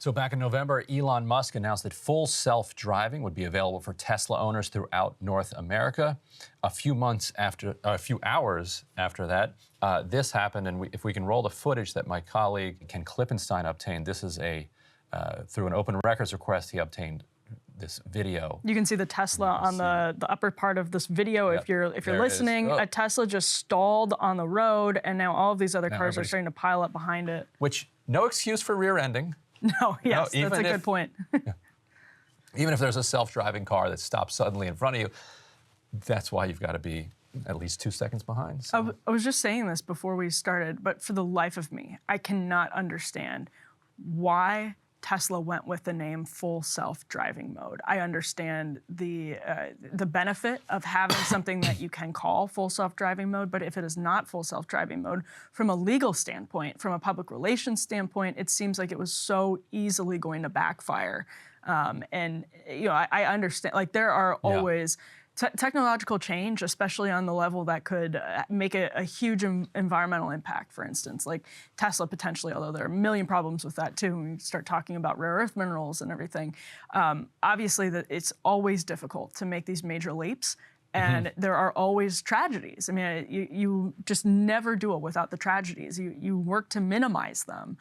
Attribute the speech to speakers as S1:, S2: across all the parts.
S1: So back in November, Elon Musk announced that full self-driving would be available for Tesla owners throughout North America. A few hours after that, this happened, and if we can roll the footage that my colleague Ken Klippenstein obtained, this is through an open records request he obtained this video.
S2: You can see the Tesla on the upper part of this video. Yep. If you're listening, a Tesla just stalled on the road, and now all of these other cars are starting to pile up behind it.
S1: Which, no excuse for rear-ending.
S2: No, yes, that's a good point.
S1: Even if there's a self-driving car that stops suddenly in front of you, that's why you've got to be at least 2 seconds behind. So.
S2: I was just saying this before we started, but for the life of me, I cannot understand why Tesla went with the name full self-driving mode. I understand the benefit of having something that you can call full self-driving mode, but if it is not full self-driving mode, from a legal standpoint, from a public relations standpoint, it seems like it was so easily going to backfire. And I understand, like there are always technological change, especially on the level that could make a huge environmental impact, for instance, like Tesla potentially, although there are a million problems with that too when we start talking about rare earth minerals and everything. Obviously, it's always difficult to make these major leaps, and there are always tragedies. I mean, you just never do it without the tragedies. You work to minimize them.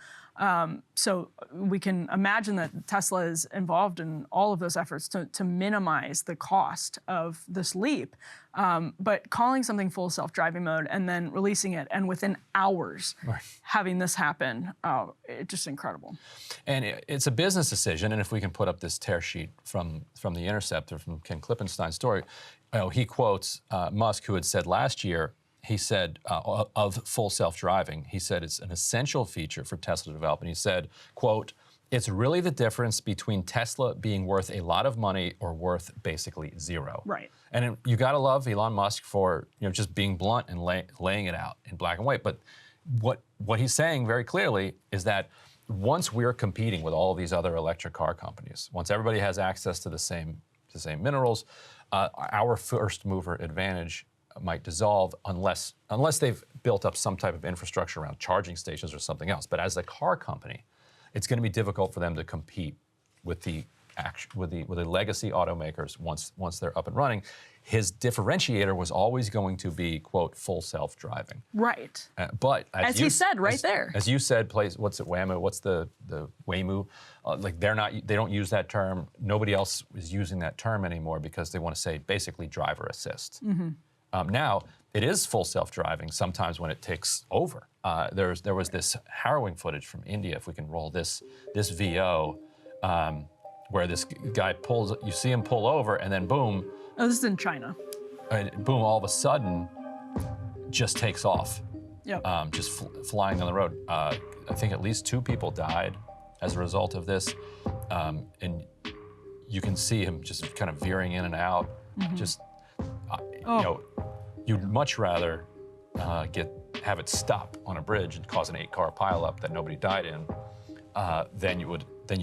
S2: So we can imagine that Tesla is involved in all of those efforts to minimize the cost of this leap. But calling something full self-driving mode and then releasing it, and within hours having this happen, it's just incredible.
S1: And it's a business decision, and if we can put up this tear sheet from The Intercept or from Ken Klippenstein's story, he quotes Musk, who had said last year, he said, of full self-driving, he said it's an essential feature for Tesla to develop. And he said, quote, "It's really the difference between Tesla being worth a lot of money or worth basically zero."
S2: Right.
S1: And you got to love Elon Musk for just being blunt and laying it out in black and white. But what he's saying very clearly is that once we're competing with all of these other electric car companies, once everybody has access to the same minerals, our first mover advantage might dissolve unless they've built up some type of infrastructure around charging stations or something else. But as a car company, it's going to be difficult for them to compete with the legacy automakers once they're up and running. His differentiator was always going to be, quote, full self-driving.
S2: Right.
S1: But
S2: as he said right there.
S1: As you said, what's it, Waymo? What's the Waymo? Like they don't use that term. Nobody else is using that term anymore because they want to say basically driver assist. Now, it is full self-driving sometimes when it takes over. There was this harrowing footage from India, if we can roll this VO, where this guy you see him pull over, and then boom.
S2: Oh, this is in China.
S1: And boom, all of a sudden, just takes off.
S2: Yep.
S1: Just flying on the road. I think at least 2 people died as a result of this. And you can see him just kind of veering in and out. You'd much rather have it stop on a bridge and cause an 8-car pileup that nobody died in than you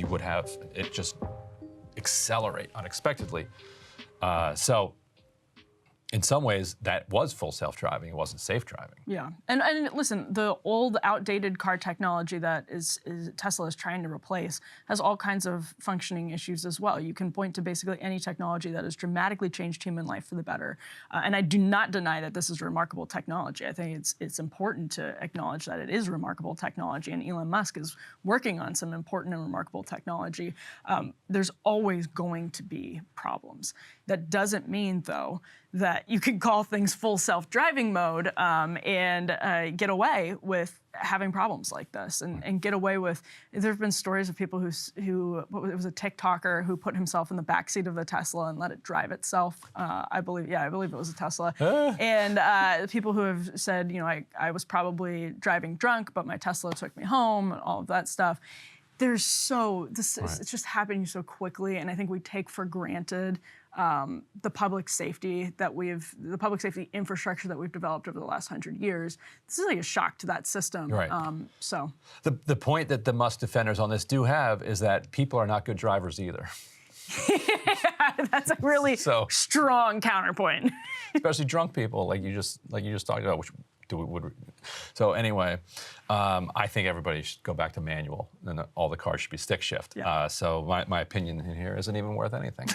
S1: would have it just accelerate unexpectedly. So in some ways, that was full self-driving. It wasn't safe driving.
S2: Yeah, and listen, the old, outdated car technology that Tesla is trying to replace has all kinds of functioning issues as well. You can point to basically any technology that has dramatically changed human life for the better. And I do not deny that this is remarkable technology. I think it's important to acknowledge that it is remarkable technology, and Elon Musk is working on some important and remarkable technology. There's always going to be problems. That doesn't mean, though, that you can call things full self-driving mode and get away with having problems like this, and get away with. There have been stories of people who it was a TikToker who put himself in the backseat of a Tesla and let it drive itself. I believe it was a Tesla. And people who have said, I was probably driving drunk, but my Tesla took me home, and all of that stuff. It's just happening so quickly, and I think we take for granted the public safety infrastructure that we've developed over the last 100 years. This is like a shock to that system.
S1: Right. The point that the Musk defenders on this do have is that people are not good drivers either.
S2: That's a really strong counterpoint.
S1: Especially drunk people, like you just talked about, which So anyway, I think everybody should go back to manual, and all the cars should be stick shift.
S2: Yeah.
S1: So my opinion in here isn't even worth anything.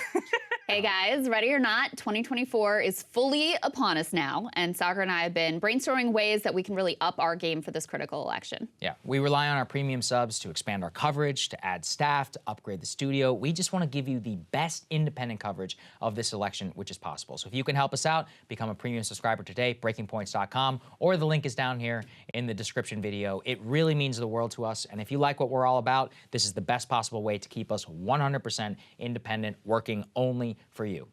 S3: Hey guys, ready or not, 2024 is fully upon us now, and Soccer and I have been brainstorming ways that we can really up our game for this critical election.
S4: Yeah, we rely on our premium subs to expand our coverage, to add staff, to upgrade the studio. We just want to give you the best independent coverage of this election, which is possible. So if you can help us out, become a premium subscriber today, breakingpoints.com, or the link is down here in the description video. It really means the world to us, and if you like what we're all about, this is the best possible way to keep us 100% independent, working only for you.